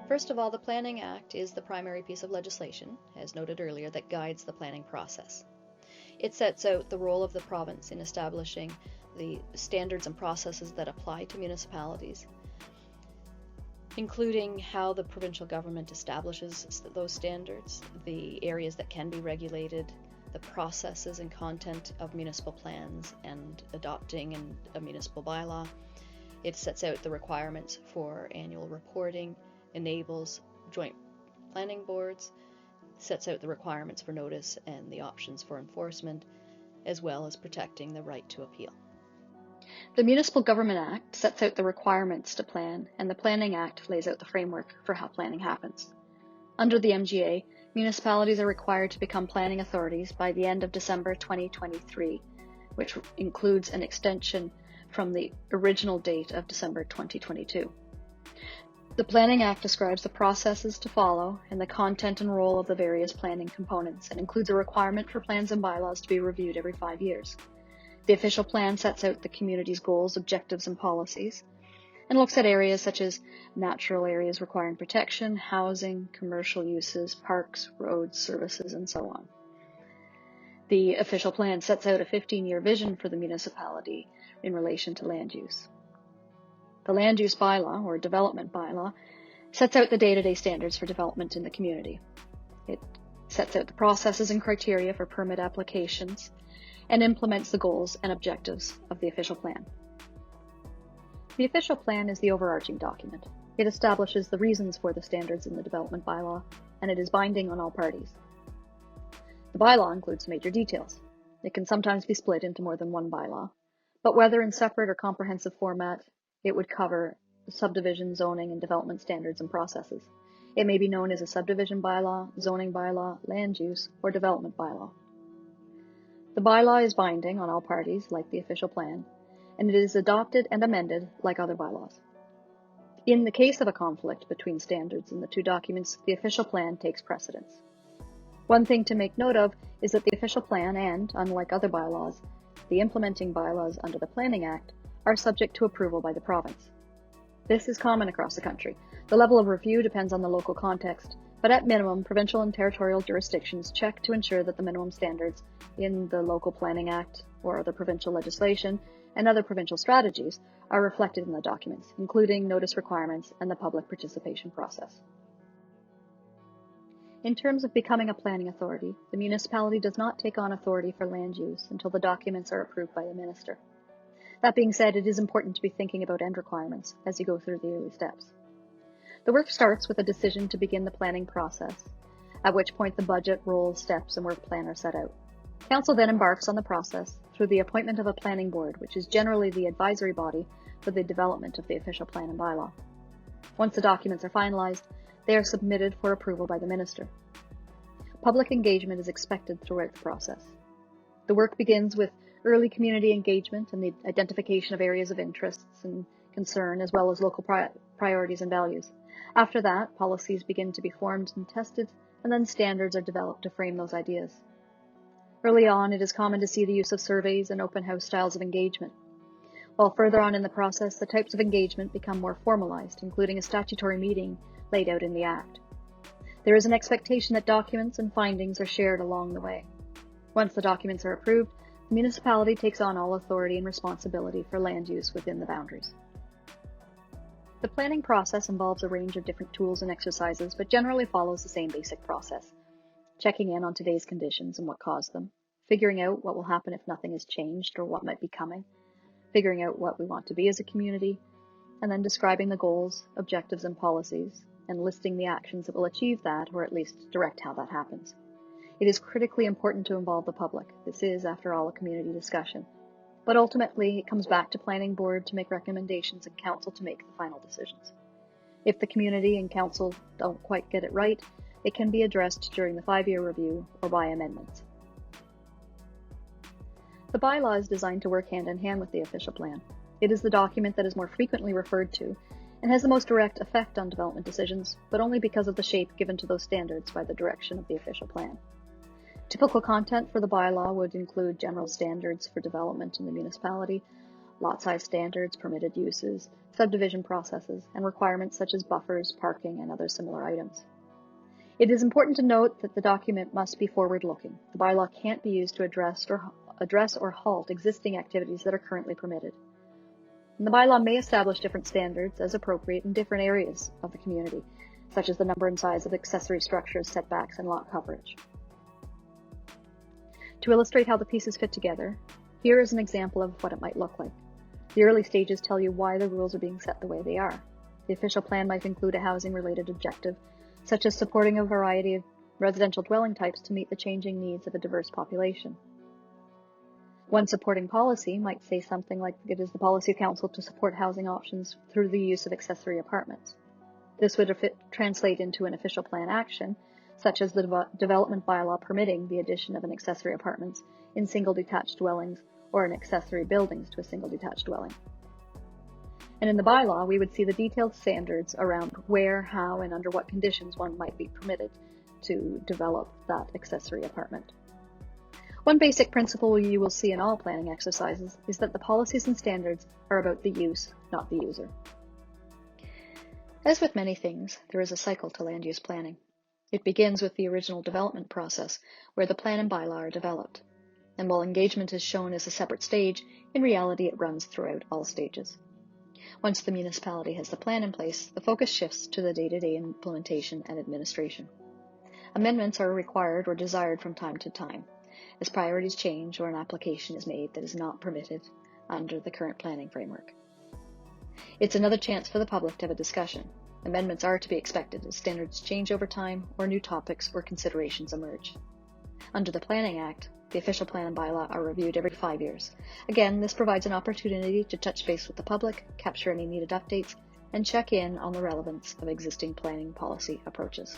First of all, the Planning Act is the primary piece of legislation, as noted earlier, that guides the planning process. It sets out the role of the province in establishing the standards and processes that apply to municipalities, including how the provincial government establishes those standards, the areas that can be regulated, the processes and content of municipal plans and adopting a municipal bylaw. It sets out the requirements for annual reporting, enables joint planning boards, sets out the requirements for notice and the options for enforcement, as well as protecting the right to appeal. The Municipal Government Act sets out the requirements to plan, and the Planning Act lays out the framework for how planning happens. Under the MGA, municipalities are required to become planning authorities by the end of December 2023, which includes an extension from the original date of December 2022. The Planning Act describes the processes to follow and the content and role of the various planning components, and includes a requirement for plans and bylaws to be reviewed every 5 years. The official plan sets out the community's goals, objectives, and policies, and looks at areas such as natural areas requiring protection, housing, commercial uses, parks, roads, services, and so on. The official plan sets out a 15-year vision for the municipality in relation to land use. The Land Use Bylaw, or Development Bylaw, sets out the day-to-day standards for development in the community. It sets out the processes and criteria for permit applications and implements the goals and objectives of the official plan. The official plan is the overarching document. It establishes the reasons for the standards in the Development Bylaw, and it is binding on all parties. The bylaw includes major details. It can sometimes be split into more than one bylaw, but whether in separate or comprehensive format, it would cover subdivision, zoning, and development standards and processes. It may be known as a subdivision bylaw, zoning bylaw, land use, or development bylaw. The bylaw is binding on all parties, like the official plan, and it is adopted and amended like other bylaws. In the case of a conflict between standards in the two documents, the official plan takes precedence. One thing to make note of is that the official plan and, unlike other bylaws, the implementing bylaws under the Planning Act are subject to approval by the province. This is common across the country. The level of review depends on the local context, but at minimum, provincial and territorial jurisdictions check to ensure that the minimum standards in the Local Planning Act or other provincial legislation and other provincial strategies are reflected in the documents, including notice requirements and the public participation process. In terms of becoming a planning authority, the municipality does not take on authority for land use until the documents are approved by the minister. That being said, it is important to be thinking about end requirements as you go through the early steps. The work starts with a decision to begin the planning process, at which point the budget, roles, steps, and work plan are set out. Council then embarks on the process through the appointment of a planning board, which is generally the advisory body for the development of the official plan and bylaw. Once the documents are finalized, they are submitted for approval by the minister. Public engagement is expected throughout the process. The work begins with early community engagement and the identification of areas of interest and concern, as well as local priorities and values. After that, policies begin to be formed and tested, and then standards are developed to frame those ideas. Early on, it is common to see the use of surveys and open house styles of engagement. While further on in the process, the types of engagement become more formalized, including a statutory meeting laid out in the Act. There is an expectation that documents and findings are shared along the way. Once the documents are approved, the municipality takes on all authority and responsibility for land use within the boundaries. The planning process involves a range of different tools and exercises, but generally follows the same basic process. Checking in on today's conditions and what caused them, figuring out what will happen if nothing is changed or what might be coming, figuring out what we want to be as a community, and then describing the goals, objectives, and policies, and listing the actions that will achieve that, or at least direct how that happens. It is critically important to involve the public. This is, after all, a community discussion. But ultimately, it comes back to Planning Board to make recommendations and Council to make the final decisions. If the community and Council don't quite get it right, it can be addressed during the 5-year review or by amendments. The bylaw is designed to work hand in hand with the official plan. It is the document that is more frequently referred to and has the most direct effect on development decisions, but only because of the shape given to those standards by the direction of the official plan. Typical content for the bylaw would include general standards for development in the municipality, lot size standards, permitted uses, subdivision processes, and requirements such as buffers, parking, and other similar items. It is important to note that the document must be forward-looking. The bylaw can't be used to address or halt existing activities that are currently permitted. And the bylaw may establish different standards as appropriate in different areas of the community, such as the number and size of accessory structures, setbacks, and lot coverage. To illustrate how the pieces fit together, here is an example of what it might look like. The early stages tell you why the rules are being set the way they are. The official plan might include a housing-related objective, such as supporting a variety of residential dwelling types to meet the changing needs of a diverse population. One supporting policy might say something like it is the policy of council to support housing options through the use of accessory apartments. This would translate into an official plan action, such as the development bylaw permitting the addition of an accessory apartments in single detached dwellings or an accessory buildings to a single detached dwelling. And in the bylaw, we would see the detailed standards around where, how, and under what conditions one might be permitted to develop that accessory apartment. One basic principle you will see in all planning exercises is that the policies and standards are about the use, not the user. As with many things, there is a cycle to land use planning. It begins with the original development process, where the plan and bylaw are developed. And while engagement is shown as a separate stage, in reality it runs throughout all stages. Once the municipality has the plan in place, the focus shifts to the day-to-day implementation and administration. Amendments are required or desired from time to time, as priorities change or an application is made that is not permitted under the current planning framework. It's another chance for the public to have a discussion. Amendments are to be expected as standards change over time or new topics or considerations emerge. Under the Planning Act, the official plan and bylaw are reviewed every 5 years. Again, this provides an opportunity to touch base with the public, capture any needed updates, and check in on the relevance of existing planning policy approaches.